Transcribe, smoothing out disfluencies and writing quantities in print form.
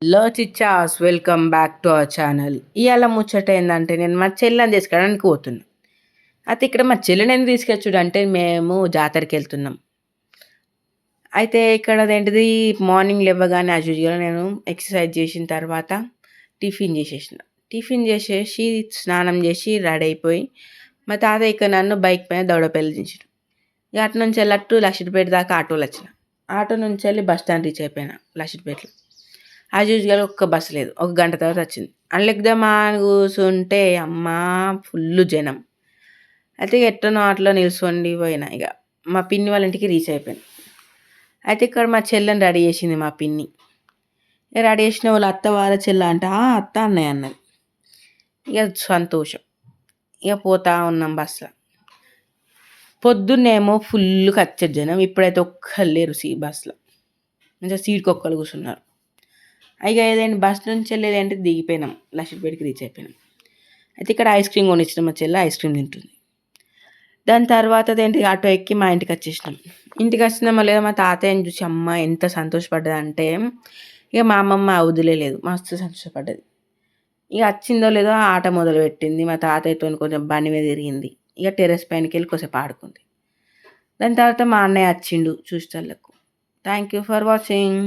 Hello చిచ్చాస్, welcome back to our channel. ఇవాళ ముచ్చట ఏంటంటే నేను మా చెల్లెని తీసుకురావడానికి పోతున్నా. అయితే ఇక్కడ మా చెల్లెని ఎందుకు తీసుకొచ్చుడు అంటే మేము జాతరకి వెళ్తున్నాం. అయితే ఇక్కడ అదేంటిది మార్నింగ్ లేవగానే యాజ్ యూజువల్ నేను ఎక్సర్సైజ్ చేసిన తర్వాత టిఫిన్ చేసేసిన. టిఫిన్ చేసేసి స్నానం చేసి రెడీ అయిపోయి మా తాతయ్య ఇక్కడ నన్ను బైక్ పైన దౌడపల్లి దించాడు. ఇక అటు నుంచి వెళ్ళట్టు లక్షిపేట దాకా ఆటోలో వచ్చిన. ఆటో నుంచి వెళ్ళి బస్ స్టాండ్ రీచ్ అయిపోయినా లక్షిపేటలో. యాజ్ యూజువల్ ఒక్క బస్సు లేదు. ఒక గంట తర్వాత వచ్చింది. అందులో అని కూర్చుంటే అమ్మా ఫుల్ జనం. అయితే ఎట్టనో అట్లా నిల్చొని పోయినా. ఇక మా పిన్ని వాళ్ళ ఇంటికి రీచ్ అయిపోయాను. అయితే ఇక్కడ మా చెల్లెని రెడీ చేసింది మా పిన్ని. ఇక రెడీ చేసిన వాళ్ళు అత్త వాళ్ళ చెల్ల అంటే అత్త అన్నయ్య అన్నది. ఇక సంతోషం. ఇక పోతా ఉన్నాం బస్సులో. పొద్దున్నేమో ఫుల్ కచ్చటి జనం. ఇప్పుడైతే ఒక్కరు లేరు బస్సులో. మంచిగా సీట్కి ఒక్కరు కూర్చున్నారు. ఇక ఏదైనా బస్ నుంచి వెళ్ళేదంటే దిగిపోయినాం. లక్షపేటకి రీచ్ అయిపోయినాం. అయితే ఇక్కడ ఐస్ క్రీమ్ కొనిచ్చిన మా చెల్లి ఐస్ క్రీమ్ తింటుంది. దాని తర్వాత ఏంటి ఆటో ఎక్కి మా ఇంటికి వచ్చేసినాం. ఇంటికి వచ్చినామా లేదా మా తాతయ్యని చూసి అమ్మ ఎంత సంతోషపడ్డది అంటే ఇక మా అమ్మమ్మ వదిలేదు, మస్తు సంతోషపడ్డది. ఇక వచ్చిందో లేదో ఆట మొదలుపెట్టింది. మా తాతయ్యతో కొంచెం బండి మీద తిరిగింది. ఇక టెర్రస్ పైనకి వెళ్ళి కొంచెం ఆడుకుంది. దాని తర్వాత మా అన్నయ్య వచ్చిండు చూసేటోళ్ళకు. Thank you for watching.